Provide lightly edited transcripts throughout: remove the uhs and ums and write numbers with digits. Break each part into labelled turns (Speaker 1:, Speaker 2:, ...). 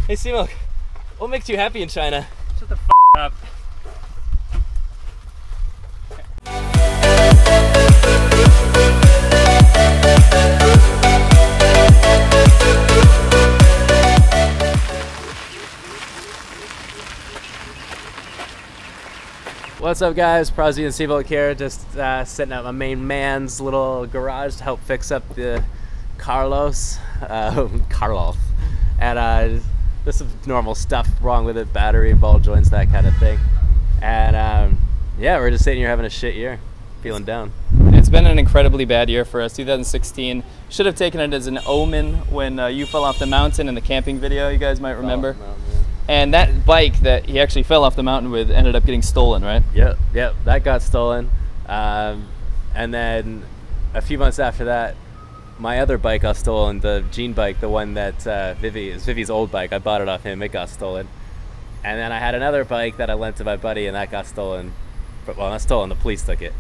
Speaker 1: Hey, Simo, what makes you happy in China?
Speaker 2: Shut the f up.
Speaker 1: What's up, guys? Prozzy and Seabolt here, just setting up my main man's little garage to help fix up the Carlos. And there's some normal stuff wrong with it, battery, ball joints, that kind of thing. And yeah, we're just sitting here having a shit year, feeling down.
Speaker 2: It's been an incredibly bad year for us. 2016 should have taken it as an omen when you fell off the mountain in the camping video, you guys might remember. And that bike that he actually fell off the mountain with ended up getting stolen, right?
Speaker 1: Yep, that got stolen. And then a few months after that, my other bike got stolen, the Gene bike, the one that Vivi's old bike. I bought it off him, it got stolen. And then I had another bike that I lent to my buddy, and that got stolen. Well, not stolen, the police took it.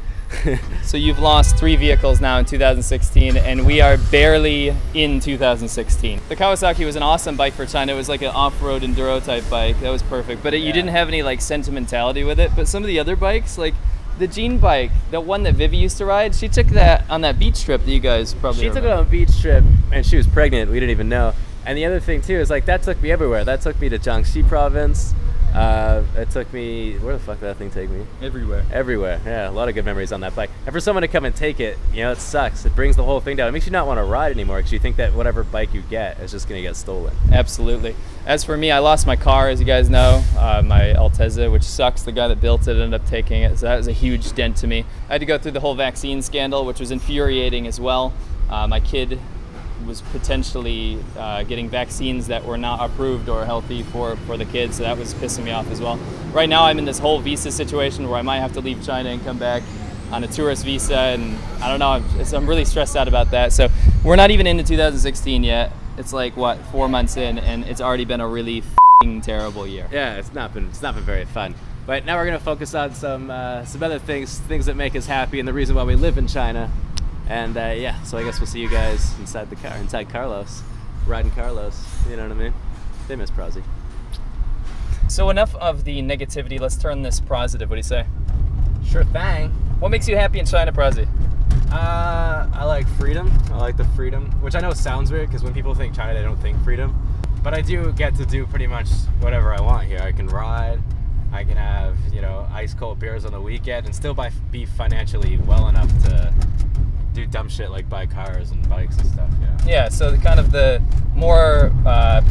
Speaker 2: So you've lost 3 vehicles now in 2016, and we are barely in 2016. The Kawasaki was an awesome bike for China. It was like an off-road enduro type bike. That was perfect. But you didn't have any like sentimentality with it. But some of the other bikes, like the Gene bike, the one that Vivi used to ride, she took that on that beach trip that you guys probably
Speaker 1: She took it on a beach trip, and she was pregnant. We didn't even know. And the other thing too is like that took me everywhere. That took me to Jiangxi province. It took me, where the fuck did that thing take me?
Speaker 2: Everywhere.
Speaker 1: Everywhere, yeah, a lot of good memories on that bike. And for someone to come and take it, you know, it sucks. It brings the whole thing down. It makes you not want to ride anymore because you think that whatever bike you get is just going to get stolen.
Speaker 2: Absolutely. As for me, I lost my car, as you guys know, my Altezza, which sucks. The guy that built it ended up taking it, so that was a huge dent to me. I had to go through the whole vaccine scandal, which was infuriating as well. My kid was potentially getting vaccines that were not approved or healthy for the kids, so that was pissing me off as well. Right now I'm in this whole visa situation where I might have to leave China and come back on a tourist visa, and I don't know, I'm really stressed out about that. So we're not even into 2016 yet. It's like, what, 4 months in, and it's already been a really f***ing terrible year.
Speaker 1: Yeah, it's not been very fun. But now we're going to focus on some other things that make us happy and the reason why we live in China. And yeah, so I guess we'll see you guys inside the car, inside Carlos, riding Carlos, you know what I mean? Famous Prozzy.
Speaker 2: So enough of the negativity, let's turn this positive, what do you say?
Speaker 1: Sure thing.
Speaker 2: What makes you happy in China, Prozzy?
Speaker 1: I like freedom. I like the freedom, which I know sounds weird because when people think China, they don't think freedom. But I do get to do pretty much whatever I want here. I can ride, I can have, you know, ice cold beers on the weekend and still be financially well enough to do dumb shit like buy cars and bikes and stuff.
Speaker 2: Yeah, so the more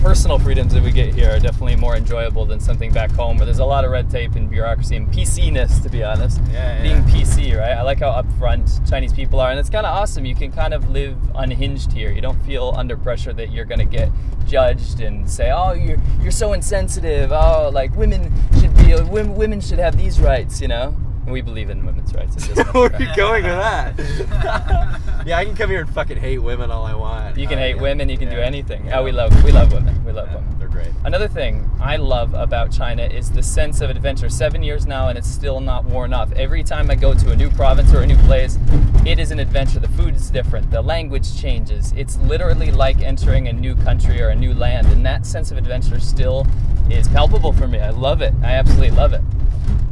Speaker 2: personal freedoms that we get here are definitely more enjoyable than something back home where there's a lot of red tape and bureaucracy and PC-ness, to be honest. Being PC, right? I like how upfront Chinese people are, and it's kind of awesome. You can kind of live unhinged here. You don't feel under pressure that you're going to get judged and say, oh, you're so insensitive. Oh, like women should have these rights, you know? And we believe in women's rights.
Speaker 1: Where are you going with that? Yeah, I can come here and fucking hate women all I want.
Speaker 2: You can hate women, you can do anything.
Speaker 1: Yeah.
Speaker 2: Oh, we love women. We love women.
Speaker 1: They're great.
Speaker 2: Another thing I love about China is the sense of adventure. 7 years now and it's still not worn off. Every time I go to a new province or a new place, it is an adventure. The food is different. The language changes. It's literally like entering a new country or a new land. And that sense of adventure still is palpable for me. I love it. I absolutely love it.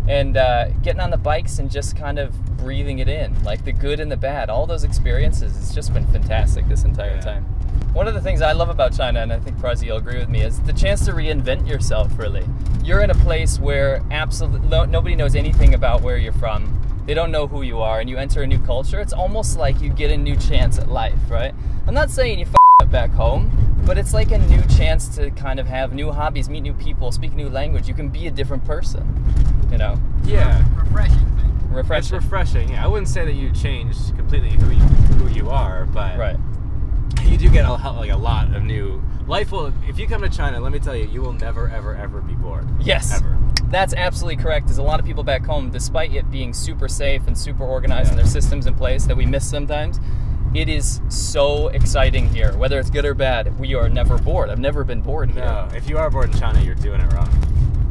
Speaker 2: And getting on the bikes and just kind of breathing it in, like the good and the bad, all those experiences, it's just been fantastic this entire time. One of the things I love about China, and I think Prozzy will agree with me, is the chance to reinvent yourself, really. You're in a place where absolutely nobody knows anything about where you're from. They don't know who you are, and you enter a new culture. It's almost like you get a new chance at life, right? I'm not saying you up back home, but it's like a new chance to kind of have new hobbies, meet new people, speak a new language. You can be a different person, you know?
Speaker 1: Yeah.
Speaker 3: Refreshing thing.
Speaker 2: Refreshing.
Speaker 1: It's refreshing, yeah. I wouldn't say that you change completely who you are, but
Speaker 2: right.
Speaker 1: You do get a lot of new life. If you come to China, let me tell you, you will never, ever, ever be bored.
Speaker 2: Yes.
Speaker 1: Ever.
Speaker 2: That's absolutely correct. There's a lot of people back home, despite it being super safe and super organized and their systems in place that we miss sometimes, it is so exciting here. Whether it's good or bad, we are never bored. I've never been bored here.
Speaker 1: No, if you are bored in China, you're doing it wrong.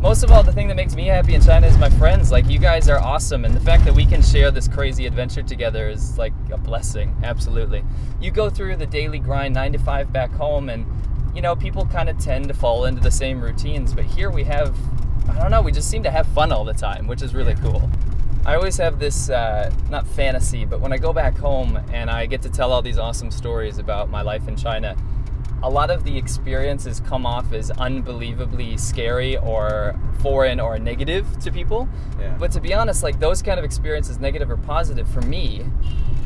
Speaker 2: Most of all, the thing that makes me happy in China is my friends. Like, you guys are awesome, and the fact that we can share this crazy adventure together is like a blessing, absolutely. You go through the daily grind, 9 to 5 back home, and you know, people kind of tend to fall into the same routines, but here we have, I don't know, we just seem to have fun all the time, which is really cool. I always have this, not fantasy, but when I go back home and I get to tell all these awesome stories about my life in China, a lot of the experiences come off as unbelievably scary or foreign or negative to people.
Speaker 1: Yeah.
Speaker 2: But to be honest, like those kind of experiences, negative or positive, for me,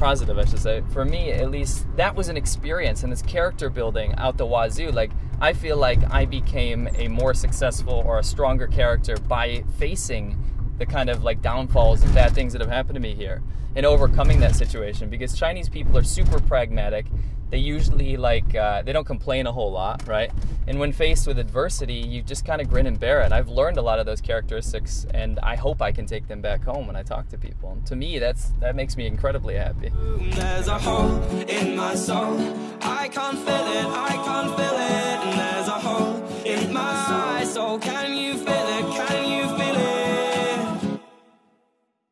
Speaker 2: positive I should say, for me at least, that was an experience and it's character building out the wazoo. Like I feel like I became a more successful or a stronger character by facing the kind of like downfalls and bad things that have happened to me here and overcoming that situation, because Chinese people are super pragmatic. They usually like, they don't complain a whole lot, right? And when faced with adversity, you just kind of grin and bear it. I've learned a lot of those characteristics, and I hope I can take them back home when I talk to people. And to me, that makes me incredibly happy.
Speaker 3: There's a hole in my soul. I can't feel it, I can't feel it. And there's a hole in my soul. Can you feel it? Can you feel it?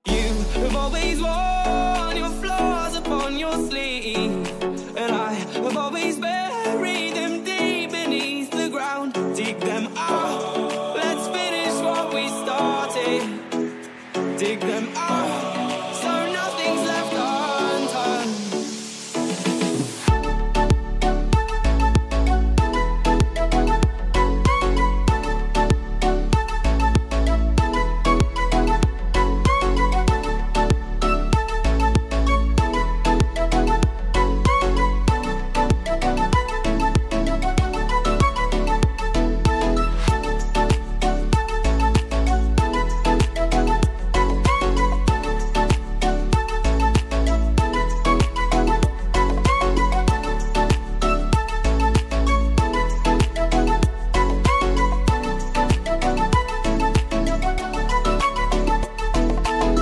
Speaker 3: You have always worn your flaws upon your sleeve. And I have always buried them deep beneath the ground. Dig them out. Let's finish what we started. Dig them out. So nothing's left unturned.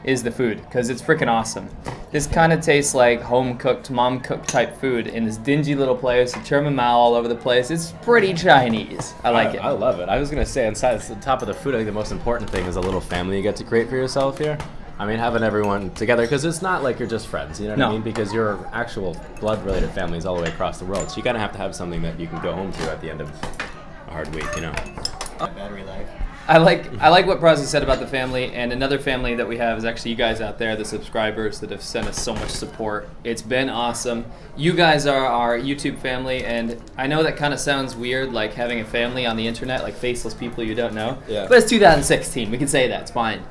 Speaker 2: Is the food, because it's freaking awesome. This kind of tastes like home-cooked, mom-cooked type food in this dingy little place, with German Mao all over the place. It's pretty Chinese. I like it.
Speaker 1: I love it. I was going to say, inside the top of the food, I think the most important thing is a little family you get to create for yourself here. I mean, having everyone together, because it's not like you're just friends, you know what I mean? Because your actual blood-related family is all the way across the world, so you kind of have something that you can go home to at the end of a hard week, you know?
Speaker 4: Battery life.
Speaker 2: I like what Prazi said about the family, and another family that we have is actually you guys out there, the subscribers that have sent us so much support. It's been awesome. You guys are our YouTube family, and I know that kind of sounds weird, like having a family on the internet, like faceless people you don't know.
Speaker 1: Yeah.
Speaker 2: But it's 2016. We can say that. It's fine.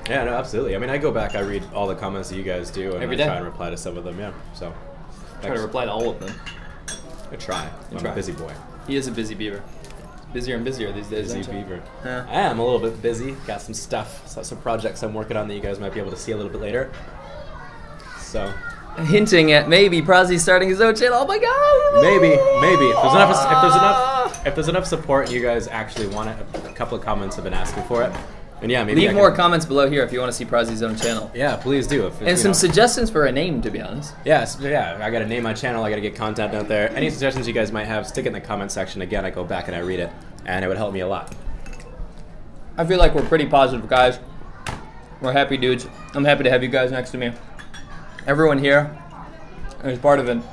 Speaker 1: Yeah, no, absolutely. I mean, I go back, I read all the comments that you guys do, and
Speaker 2: Every
Speaker 1: I
Speaker 2: day.
Speaker 1: try and reply to some of them, yeah. So,
Speaker 2: Try to reply to all of them.
Speaker 1: I try. I'm
Speaker 2: try.
Speaker 1: a busy boy.
Speaker 2: He is a busy beaver. Busier and busier these days.
Speaker 1: Busy
Speaker 2: aren't you?
Speaker 1: beaver.
Speaker 2: Yeah.
Speaker 1: I am a little bit busy. Got some stuff, some projects I'm working on that you guys might be able to see a little bit later. So,
Speaker 2: Hinting at maybe Prazi starting his own channel. Oh my god!
Speaker 1: maybe if there's enough support, you guys actually want it. A couple of comments have been asking for it, and yeah, maybe
Speaker 2: Leave more comments below here if you want to see Prazi's own channel.
Speaker 1: Yeah, please do. If,
Speaker 2: And some suggestions for a name, to be honest.
Speaker 1: Yes, yeah, I gotta name my channel, I gotta get content out there. Any suggestions you guys might have, stick it in the comment section. Again, I go back and I read it, and it would help me a lot.
Speaker 2: I feel like we're pretty positive guys. We're happy dudes. I'm happy to have you guys next to me. Everyone here is part of a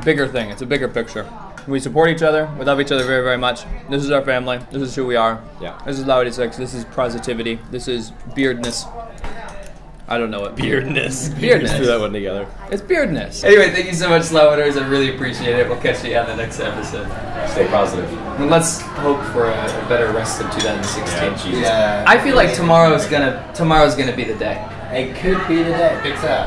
Speaker 2: bigger thing. It's a bigger picture. We support each other. We love each other very, very much. This is our family. This is who we are.
Speaker 1: Yeah.
Speaker 2: This is Laowinners. This is positivity. This is beardness. I don't know what
Speaker 1: Beardness.
Speaker 2: Beardness.
Speaker 1: Just threw that one together.
Speaker 2: It's beardness. Anyway, thank you so much, Laowinners. I really appreciate it. We'll catch you on the next episode.
Speaker 1: Stay positive.
Speaker 2: And let's hope for a better rest of 2016.
Speaker 4: Yeah.
Speaker 2: I feel like tomorrow's gonna be the day.
Speaker 4: It could be the day. Fix that.